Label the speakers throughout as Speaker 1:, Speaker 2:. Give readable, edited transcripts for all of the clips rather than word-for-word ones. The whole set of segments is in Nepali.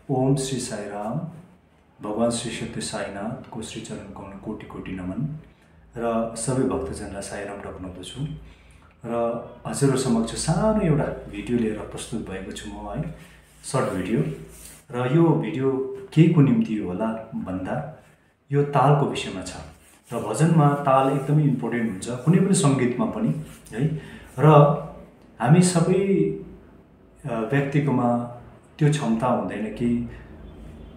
Speaker 1: ओम श्री साई राम। भगवान श्री सत्य साईनाथ को श्री चरण कमल कोटि कोटि नमन र सबै भक्तजनलाई साई राम टक्राउँदछु र हजुरहरु समक्ष सानो एउटा भिडियो लिएर प्रस्तुत भएको छु म है, सर्ट भिडियो। र यो भिडियो केको निम्ति होला भन्दा यो तालको विषयमा छ र भजनमा ताल एकदमै इम्पोर्टेन्ट हुन्छ, कुनै पनि संगीतमा पनि है। र हामी सबै व्यक्तिकोमा त्यो क्षमता हुँदैन कि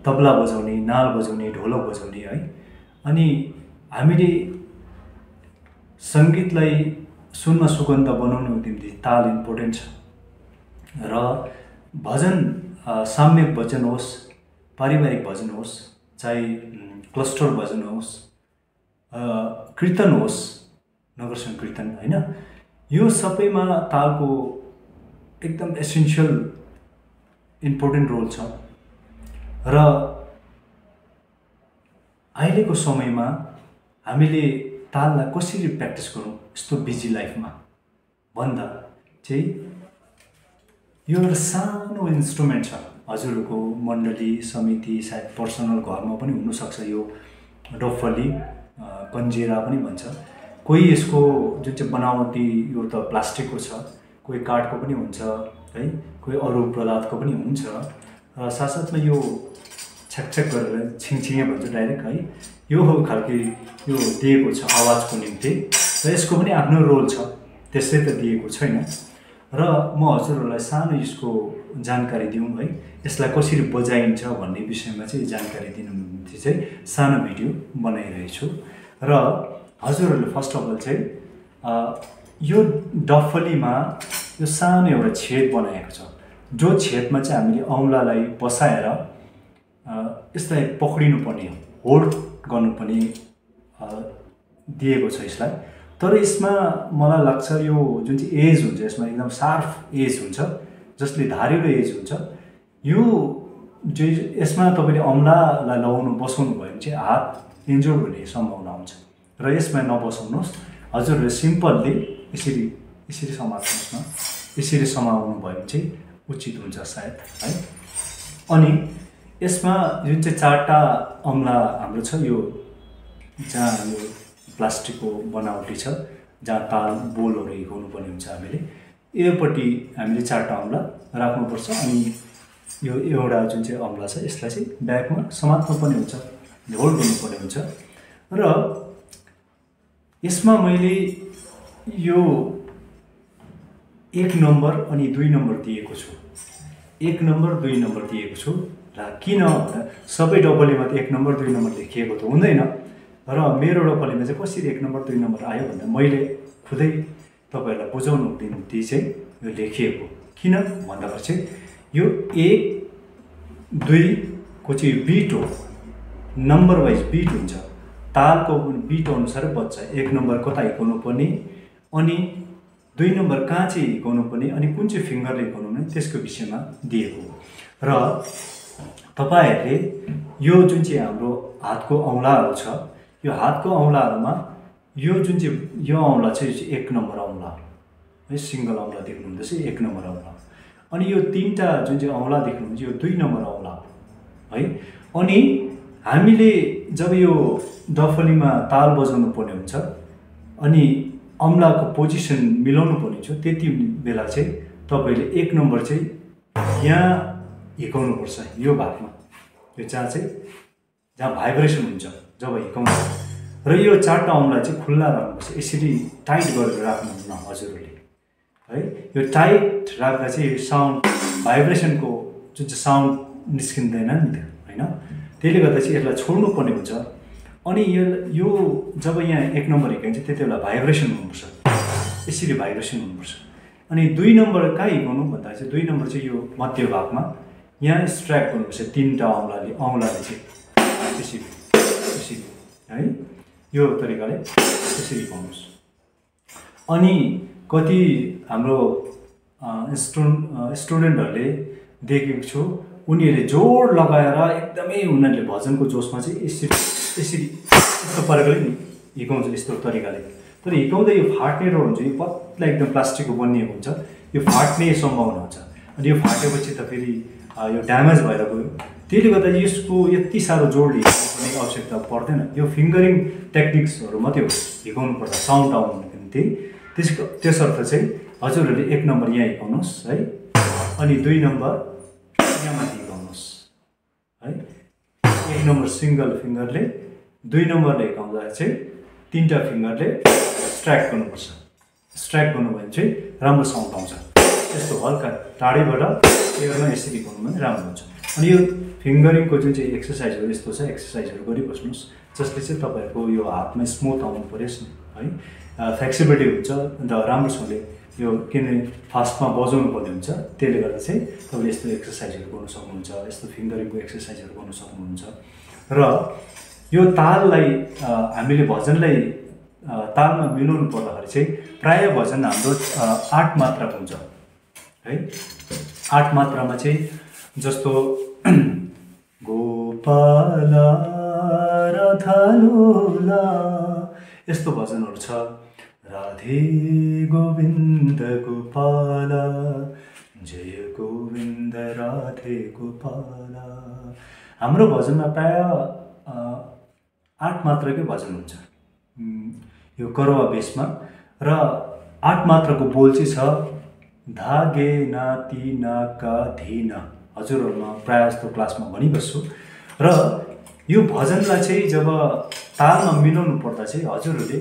Speaker 1: तबला बजाउने, नाल बजाउने, ढोलक बजाउने है। अनि हामीले संगीतलाई सुनमा सुगन्ध बनाउनको निम्ति ताल इम्पोर्टेन्ट छ। र भजन साम्यक भजन होस्, पारिवारिक भजन होस्, चाहे क्लस्टर भजन होस्, कीर्तन होस्, नगर संकीर्तन हैन, यो सबैमा तालको एकदम एसेन्शियल इम्पोर्टेन्ट रोल छ। र अहिलेको समयमा हामीले ताललाई कसरी प्र्याक्टिस गरौँ यस्तो बिजी लाइफमा भन्दा चाहिँ यो एउटा सानो इन्स्ट्रुमेन्ट छ। हजुरहरूको मण्डली समिति सायद पर्सनल घरमा पनि हुनसक्छ। यो डफली कन्जेरा पनि भन्छ। कोही यसको जुन चाहिँ बनावटी यो त प्लास्टिकको छ, कोही काठको पनि हुन्छ है, कोही अरू पदार्थको पनि हुन्छ। र साथसाथमा यो छ्याकछ्याक गरेर छिङछिङे भन्छ डाइरेक्ट है, यो खालको यो दिएको छ आवाजको निम्ति। र यसको पनि आफ्नो रोल छ, त्यसै त दिएको छैन। र म हजुरहरूलाई सानो यसको जानकारी दिउँ है, यसलाई कसरी बजाइन्छ भन्ने विषयमा चाहिँ जानकारी दिनु निम्ति चाहिँ सानो भिडियो बनाइरहेछु। र हजुरहरूले फर्स्ट अफ अल चाहिँ यो डफलीमा यो सानो एउटा छेद बनाएको छ, जो छेदमा चाहिँ हामीले औँलालाई बसाएर यसलाई पक्रिनु पर्ने हो, होल्ड गर्नुपर्ने दिएको छ यसलाई। तर यसमा मलाई लाग्छ यो जुन चाहिँ एज हुन्छ यसमा एकदम सार्प एज हुन्छ, जसले धारिलो एज हुन्छ। यो जो यसमा तपाईँले औँलालाई लगाउनु बसाउनु भयो भने चाहिँ हात इन्जोर्ड हुने सम्भावना हुन्छ। र यसमा नबसाउनुहोस्, हजुरहरूले सिम्पलली यसरी यसरी समात्नुहोस् न, यसरी समाउनु भयो भने चाहिँ उचित हुन्छ सायद है। अनि यसमा जुन चाहिँ चारवटा औँला हाम्रो छ, यो जहाँ यो प्लास्टिकको बनावटी छ, जहाँ ताल बोलहरू हिर्काउनु पर्ने हुन्छ हामीले, योपट्टि हामीले चारवटा औँला राख्नुपर्छ। अनि यो एउटा जुन चाहिँ औँला छ यसलाई चाहिँ ब्याकमा समात्नु पर्ने हुन्छ, होल्ड गर्नुपर्ने हुन्छ। र यसमा मैले यो 1 नम्बर अनि 2 नम्बर दिएको छु, 1 नम्बर 2 नम्बर दिएको छु। र किन भन्दा सबै डबलीमा त 1 नम्बर 2 नम्बर लेखिएको त हुँदैन। र मेरो डबलीमा चाहिँ कसरी 1 नम्बर 2 नम्बर आयो भन्दा मैले खुदै तपाईँहरूलाई बुझाउनु निम्ति चाहिँ यो लेखिएको। किन भन्दाखेरि चाहिँ यो 1 2 को चाहिँ बिट हो, नम्बर वाइज बिट हुन्छ, तालको बिट अनुसार बज्छ। 1 नम्बर कता हिर्काउनु पर्ने, अनि 2 नम्बर कहाँ चाहिँ हिर्काउनु पर्ने, अनि कुन चाहिँ फिङ्गरले हिर्काउनु पर्ने, त्यसको विषयमा दिएको हो। र तपाईँहरूले यो जुन चाहिँ हाम्रो हातको औँलाहरू छ, यो हातको औँलाहरूमा यो जुन चाहिँ यो औँला चाहिँ 1 नम्बर औँला है, सिङ्गल औँला देख्नुहुँदैछ 1 नम्बर औँला। अनि यो 3टा जुन चाहिँ औँला देख्नुहुन्छ यो 2 नम्बर औँला है। अनि हामीले जब यो डफलीमा ताल बजाउनु पर्ने हुन्छ अनि औँलाको पोजिसन मिलाउनु पर्ने छ, त्यति बेला चाहिँ तपाईँले 1 नम्बर चाहिँ यहाँ हिर्काउनुपर्छ, यो भागमा, यो जहाँ भाइब्रेसन हुन्छ जब हिर्काउनु। र यो 4वटा औँला चाहिँ खुल्ला राख्नुपर्छ, यसरी टाइट गरेर राख्नुहुन्न हजुरहरूले है। यो टाइट राख्दा चाहिँ साउन्ड भाइब्रेसनको जुन चाहिँ साउन्ड निस्किँदैन नि त होइन, त्यसले गर्दा चाहिँ यसलाई छोड्नु पर्ने हुन्छ। अनि यो जब यहाँ 1 नम्बर हिर्काइन्छ त्यति बेला भाइब्रेसन हुनुपर्छ, यसरी भाइब्रेसन हुनुपर्छ। अनि 2 नम्बर कहाँ हिर्काउनु भन्दा चाहिँ 2 नम्बर चाहिँ यो मध्य भागमा यहाँ स्ट्र्याक गर्नुपर्छ, 3टा औँलाले चाहिँ यसरी यसरी है, यो तरिकाले यसरी हिर्काउनुहोस्। अनि कति हाम्रो स्टुडेन्टहरूले देखेको छु, उनीहरूले जोड लगाएर एकदमै उनीहरूले भजनको जोसमा चाहिँ यसरी यसरी यस्तो प्रकारले हिर्काउँछ, यस्तो तरिकाले। तर हिर्काउँदा यो फाट्ने रोड हुन्छ, यो पतला एकदम प्लास्टिकको बनिएको हुन्छ, यो फाट्ने सम्भावना हुन्छ। अनि यो फाटेपछि त फेरि यो ड्यामेज भएर गयो, त्यसले गर्दा यसको यति साह्रो जोड हिर्काउने आवश्यकता पर्दैन। यो फिङ्गरिङ टेक्निक्सहरू मात्रै हो हिर्काउनु पर्दा साउन्ड आउनुको निम्ति। त्यसर्थ चाहिँ हजुरहरूले 1 नम्बर यहाँ हिर्काउनुहोस् है, अनि 2 नम्बर यहाँ माथि हिर्काउनुहोस् है। 1 नम्बर सिङ्गल फिङ्गरले, 2 नम्बरले हिर्काउँदा चाहिँ 3टा फिङ्गरले स्ट्राइक गर्नुपर्छ। स्ट्राइक गर्नुभयो भने चाहिँ राम्रो साउन्ड आउँछ। यस्तो हल्का टाढैबाट एयरमा यसरी हिर्काउनु भने राम्रो हुन्छ। अनि यो फिङ्गरिङको जुन चाहिँ एक्सर्साइजहरू यस्तो छ, एक्सर्साइजहरू गरिबस्नुहोस् जसले चाहिँ तपाईँहरूको यो हातमा स्मुथ आउनु पऱ्योस् न है, फ्लेक्सिबिलिटी हुन्छ अन्त राम्रोसँगले यो किनभने फास्टमा बजाउनु पर्ने हुन्छ। त्यसले गर्दा चाहिँ तपाईँले यस्तो एक्सर्साइजहरू गर्नु सक्नुहुन्छ, यस्तो फिङ्गरिङको एक्सर्साइजहरू गर्नु सक्नुहुन्छ। र यो ताललाई हामीले भजनलाई तालमा मिलाउनु पर्दाखेरि चाहिँ प्रायः भजन हाम्रो 8 मात्राको हुन्छ है। 8 मात्रामा चाहिँ जस्तो गोपाला राधालोला यस्तो भजनहरू छ। राधे गोविन्द गोपाला जय गोविन्द राधे गोपाला। हाम्रो भजनमा प्रायः 8 मात्राकै भजन हुन्छ यो करवा बेसमा। र 8 मात्राको बोल चाहिँ छ धागे नाति नाका धिना। हजुरहरूमा प्रायः जस्तो क्लासमा भनिबस्छु। र यो भजनलाई चाहिँ जब तालमा मिलाउनु पर्दा चाहिँ हजुरहरूले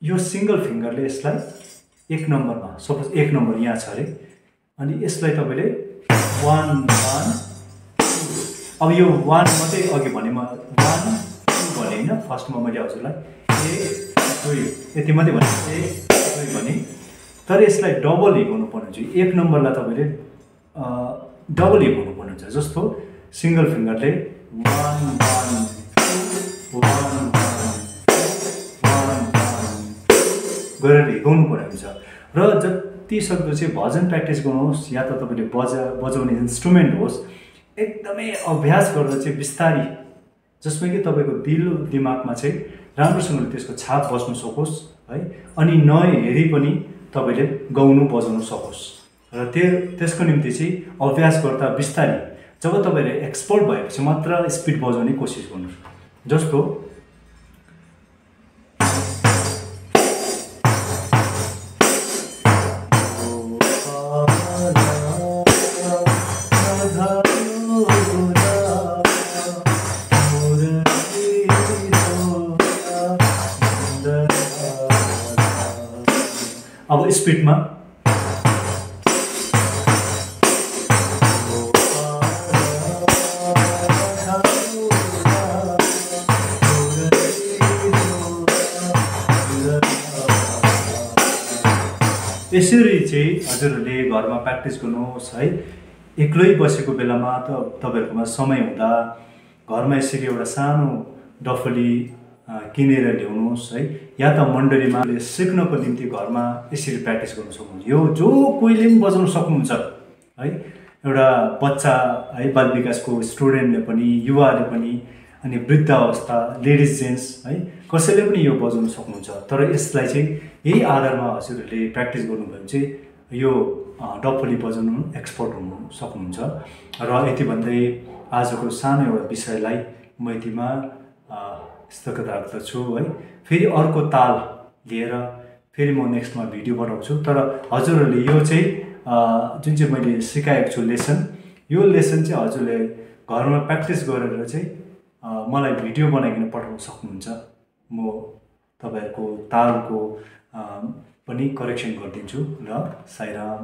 Speaker 1: यो सिङ्गल फिङ्गरले यसलाई 1 नम्बरमा, सपोज 1 नम्बर यहाँ छ अरे, अनि यसलाई तपाईँले 1 1 2। अब यो 1 मात्रै अघि भने 1 2 भने होइन, फर्स्टमा मैले हजुरलाई 1 2 यति मात्रै भने 1 2 भने। तर यसलाई डबल हिर्काउनु पर्ने हुन्छ। 1 नम्बरलाई तपाईँले डबल हिर्काउनु पर्ने हुन्छ। जस्तो सिङ्गल फिङ्गरले 1 1 2 1 गरेर हिर्काउनु पर्ने हुन्छ। र जति सक्दो चाहिँ भजन प्र्याक्टिस गर्नुहोस् या त तपाईँले बजाउने इन्स्ट्रुमेन्ट होस्, एकदमै अभ्यास गर्दा चाहिँ बिस्तारी, जसमा कि तपाईँको दिल दिमागमा चाहिँ राम्रोसँगले त्यसको छाप बस्नु सकोस् है, अनि नहेरी पनि तपाईँले गाउनु बजाउनु सकोस्। र त्यसको निम्ति चाहिँ अभ्यास गर्दा बिस्तारी, जब तपाईँले एक्सपर्ट भएपछि मात्र स्पिड बजाउने कोसिस गर्नु। जस्तो अब स्पिडमा यसरी चाहिँ हजुरहरूले घरमा प्र्याक्टिस गर्नुहोस् है। एक्लै बसेको बेलामा त तपाईँहरूकोमा समय हुँदा घरमा यसरी एउटा सानो डफली किनेर ल्याउनुहोस् है, या त मण्डलीमा सिक्नको निम्ति घरमा यसरी प्र्याक्टिस गर्नु सक्नुहुन्छ। यो जो कोहीले पनि बजाउन सक्नुहुन्छ है, एउटा बच्चा है, बाल विकासको स्टुडेन्टले पनि, युवाले पनि, अनि वृद्ध अवस्था, लेडिज जेन्ट्स है, कसैले पनि यो बजाउन सक्नुहुन्छ। तर यसलाई चाहिँ यही आधारमा हजुरहरूले प्र्याक्टिस गर्नुभयो भने चाहिँ यो डफली बजाउनु एक्सपर्ट हुनु सक्नुहुन्छ। र यति भन्दै आजको सानो एउटा विषयलाई म यतिमा स्थगित राख्दछु है। फेरि अर्को ताल लिएर फेरि म नेक्स्टमा भिडियो बनाउँछु। तर हजुरहरूले यो चाहिँ जुन चाहिँ मैले सिकाएको छु लेसन, यो लेसन चाहिँ हजुरले घरमा प्र्याक्टिस गरेर चाहिँ मलाई भिडियो बनाइकन पठाउन सक्नुहुन्छ। म तपाईँहरूको तालको पनि करेक्सन गरिदिन्छु। ल साईराम।